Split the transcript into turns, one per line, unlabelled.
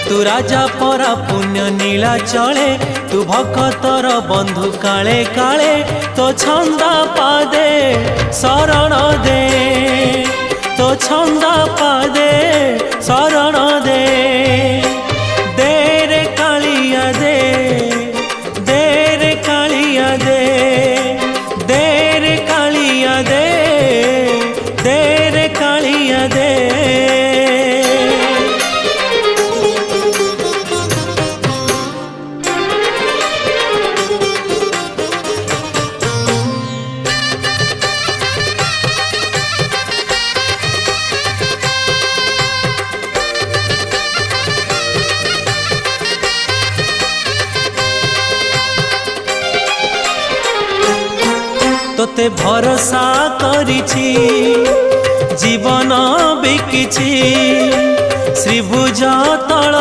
तू राजा परा पुण्य नीला चले तू भक्तर बंधु काले काले तो छंदा पादे शरण दे तो छंदा पादे शरण दे रे कालिया दे रे कालिया दे रे कालिया दे रे कालिया दे। तोते भरोसा करिछि जीवन बिकिछि श्रीभुज तल